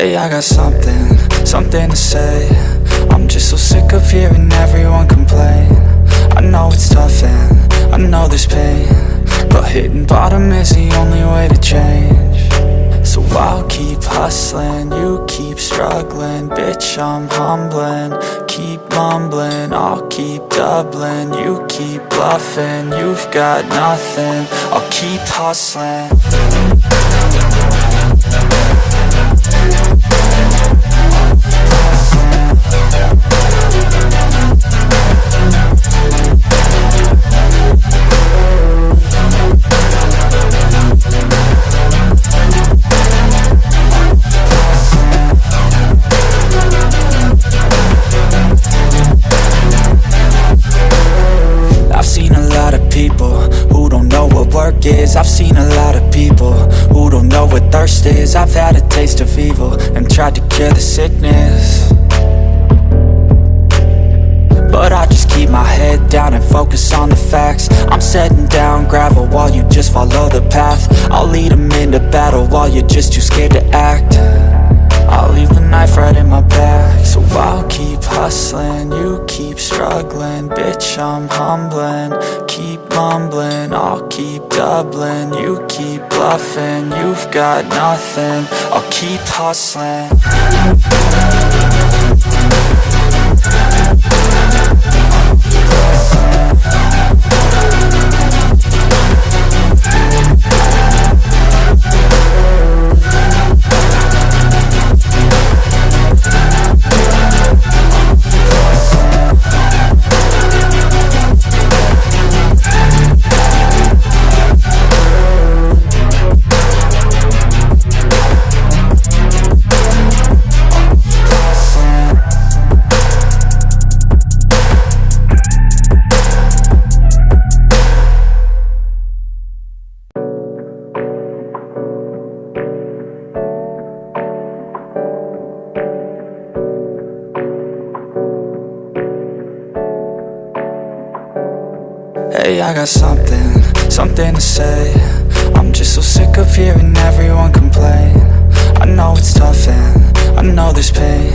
Hey, I got something to say. I'm just so sick of hearing everyone complain. I know it's tough and I know there's pain, but hitting bottom is the only way to change. So I'll keep hustling, you keep struggling. Bitch, I'm humbling, keep mumbling. I'll keep doubling, you keep bluffing. You've got nothing, I'll keep hustling. I've seen a lot of people who don't know what thirst is. I've had a taste of evil and tried to cure the sickness, but I just keep my head down and focus on the facts. I'm setting down gravel while you just follow the path. I'll lead them into battle while you're just too scared to act. I'll leave the knife right in my back. So I'll keep hustling, you keep struggling. Bitch, I'm humbling, keep mumbling. I'll keep doubling, you keep bluffing. You've got nothing, I'll keep hustling. Hey, I got something to say. I'm just so sick of hearing everyone complain. I know it's tough and I know there's pain,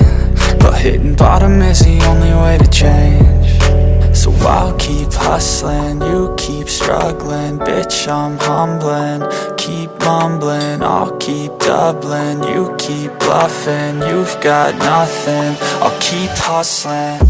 but hitting bottom is the only way to change. So I'll keep hustling, you keep struggling. Bitch, I'm humbling, keep mumbling. I'll keep doubling, you keep bluffing. You've got nothing, I'll keep hustling.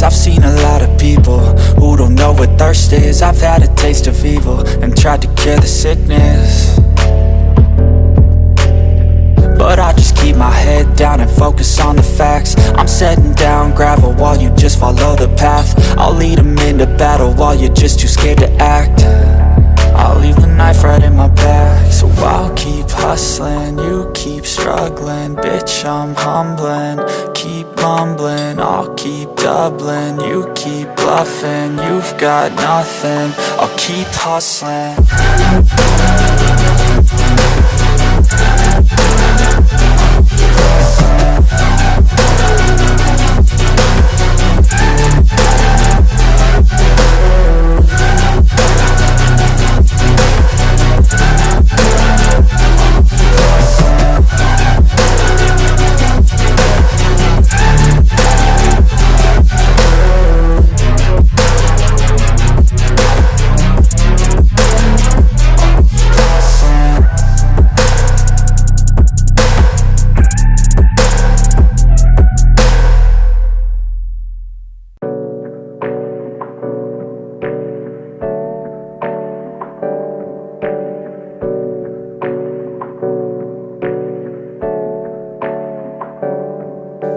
I've seen a lot of people who don't know what thirst is. I've had a taste of evil and tried to cure the sickness, but I just keep my head down and focus on the facts. I'm setting down gravel while you just follow the path. I'll lead them into battle while you're just too scared to act. I'll leave the knife right in my back. So I'll keep hustling, you keep struggling. Bitch, I'm humbling, keep mumbling. I'll keep doubling, you keep bluffing. You've got nothing, I'll keep hustling.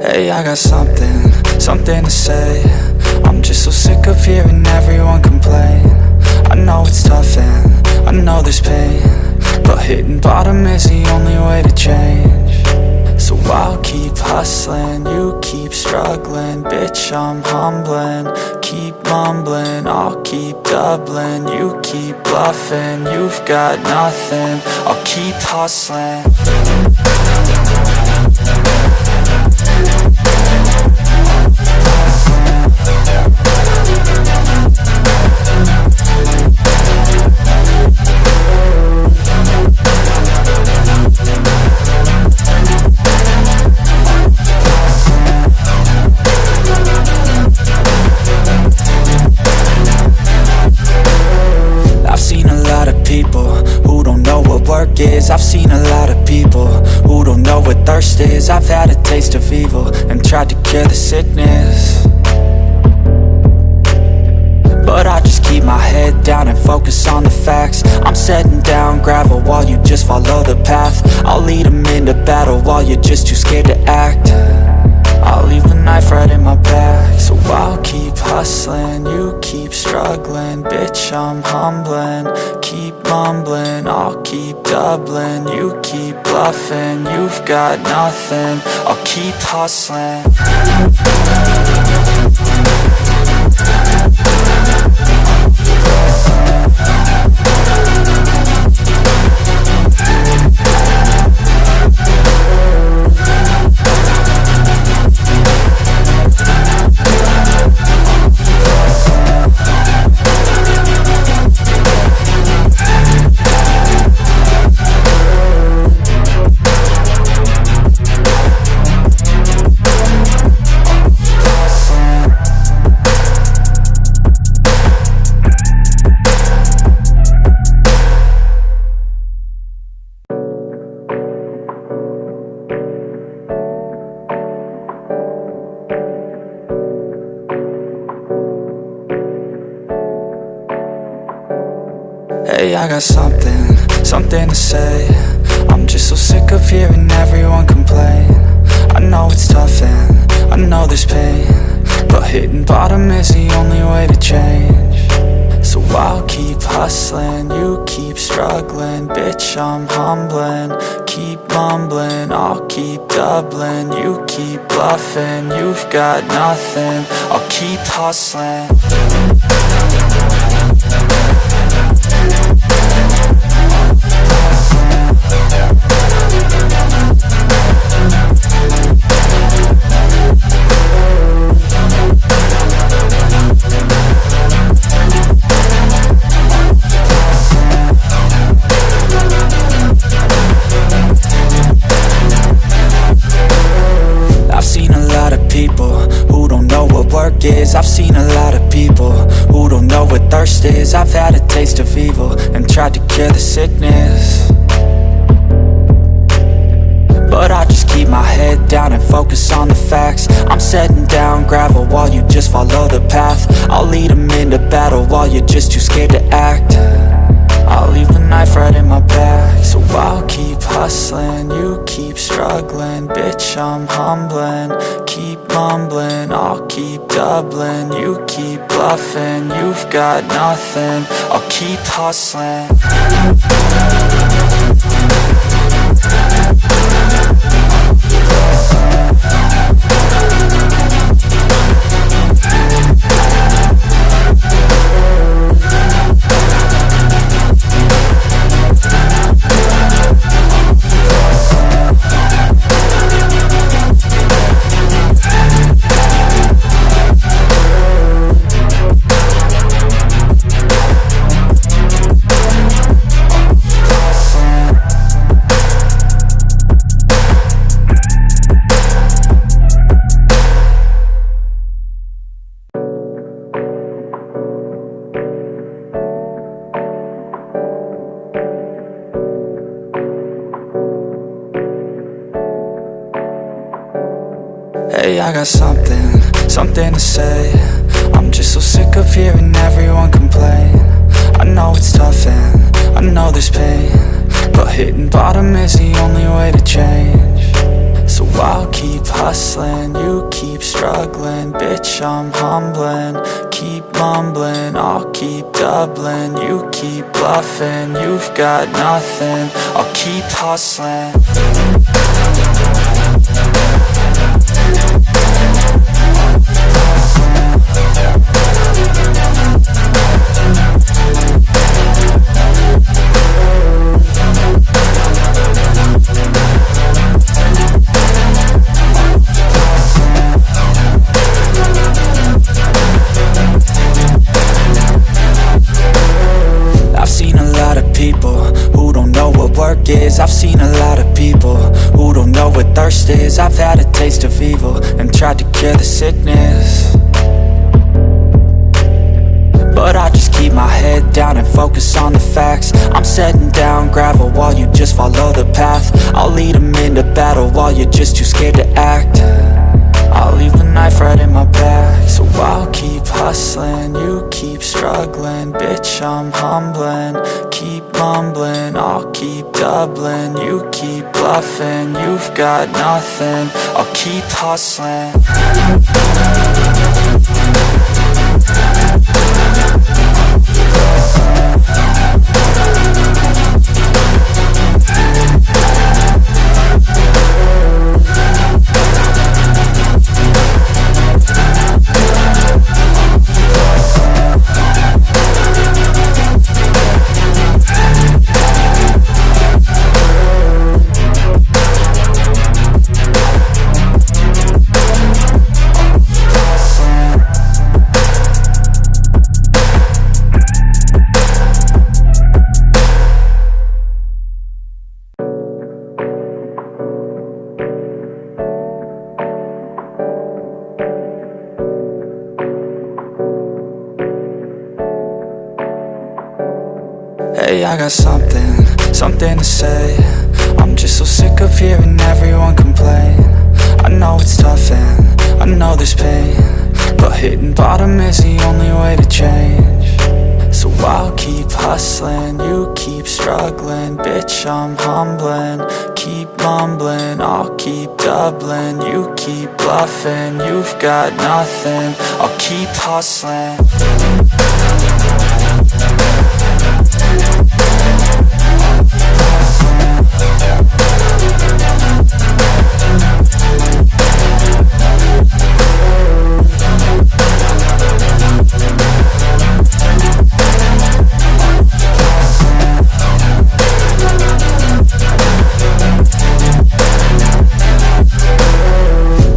Hey, I got something to say. I'm just so sick of hearing everyone complain. I know it's tough and I know there's pain, but hitting bottom is the only way to change. So I'll keep hustling, you bitch, I'm humbling. Keep mumbling, I'll keep doubling. You keep bluffing, you've got nothing. I'll keep hustling. I've seen a lot of people who don't know what thirst is. I've had a taste of evil and tried to cure the sickness, but I just keep my head down and focus on the facts. I'm setting down gravel while you just follow the path. I'll lead them into battle while you're just too scared to act. I'll leave the knife right in my back. So I'll keep hustling, you keep struggling. Bitch, I'm humbling. Keep mumbling, I'll keep doubling. You keep bluffing, you've got nothing. I'll keep hustling. Hey, I got something to say. I'm just so sick of hearing everyone complain. I know it's tough and I know there's pain, but hitting bottom is the only way to change. So I'll keep hustling, you keep struggling. Bitch, I'm humbling. Keep mumbling, I'll keep doubling. You keep bluffing, you've got nothing. I'll keep hustling. I've seen a lot of people who don't know what thirst is. I've had a taste of evil and tried to cure the sickness, but I just keep my head down and focus on the facts. I'm setting down gravel while you just follow the path. I'll lead them into battle while you're just too scared to act. I'll leave the knife right in my back. So I'll keep hustling, you keep struggling. Bitch, I'm humbling. Keep mumbling, I'll keep doubling. You keep bluffing, you've got nothing. I'll keep hustling. Hey, I got something to say. I'm just so sick of hearing everyone complain. I know it's tough and I know there's pain, but hitting bottom is the only way to change. So I'll keep hustling, you keep struggling. Bitch, I'm humbling. Keep mumbling, I'll keep doubling. You keep bluffing, you've got nothing. I'll keep hustling. work is. I've seen a lot of people who don't know what thirst is. I've had a taste of evil and tried to cure the sickness, but I just keep my head down and focus on the facts. I'm setting down gravel while you just follow the path. I'll lead them into battle while you're just too scared to act. I'll leave the knife right in my back. So I'll keep hustling, you keep struggling. Bitch, I'm humbling, keep mumbling. I'll keep doubling, you keep bluffing. You've got nothing, I'll keep hustling. Hey, I got something to say. I'm just so sick of hearing everyone complain. I know it's tough and I know there's pain, but hitting bottom is the only way to change. So I'll keep hustling, you keep struggling. Bitch, I'm humbling, keep mumbling. I'll keep doubling, you keep bluffing. You've got nothing, I'll keep hustling.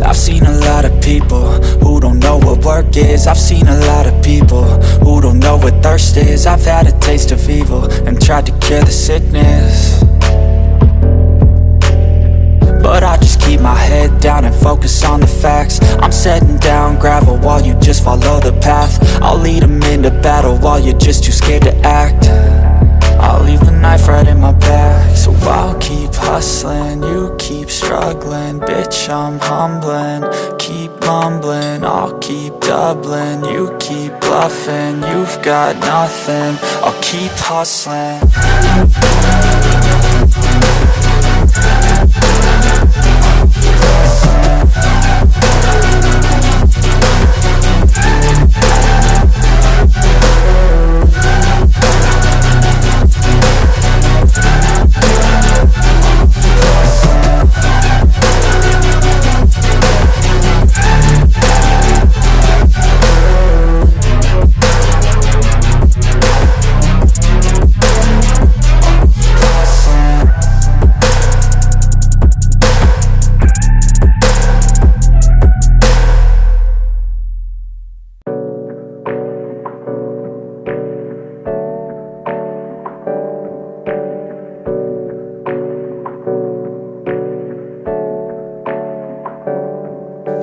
I've seen a lot of people who don't know what work is. I've seen a lot of people who don't know what thirst is. I've had a taste of evil and tried to cure the sickness, but I just keep my head down and focus on the facts. I'm setting down gravel while you just follow the path. I'll lead them into battle while you're just too scared to act. I'll leave the knife right in my back. So I'll keep hustling, you keep struggling. Bitch, I'm humbling, keep mumbling. I'll keep doubling, you keep bluffing. You've got nothing, I'll keep hustling.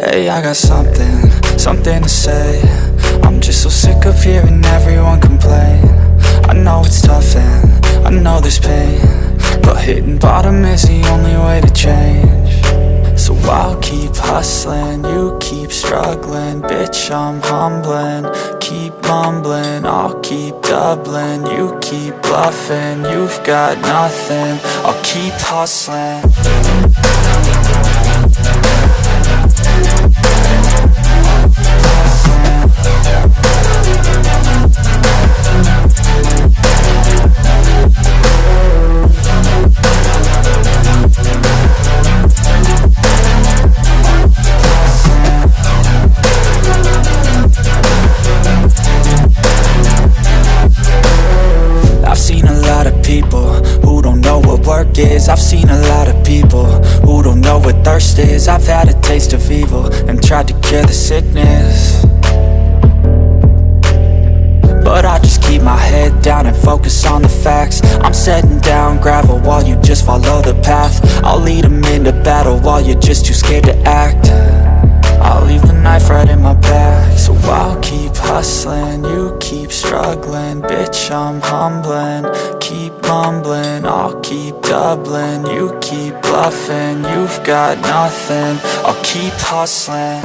Hey, I got something to say. I'm just so sick of hearing everyone complain. I know it's tough and I know there's pain, but hitting bottom is the only way to change. So I'll keep hustling, you keep struggling. Bitch, I'm humbling, keep mumbling. I'll keep doubling, you keep bluffing. You've got nothing, I'll keep hustling. I've seen a lot of people who don't know what thirst is. I've had a taste of evil and tried to cure the sickness, but I just keep my head down and focus on the facts. I'm setting down gravel while you just follow the path. I'll lead them into battle while you're just too scared to act. I'll leave the knife right in my back. So I'll keep hustling, you keep struggling. Bitch, I'm humbling, keep mumbling. I'll keep doubling, you keep bluffing. You've got nothing, I'll keep hustling.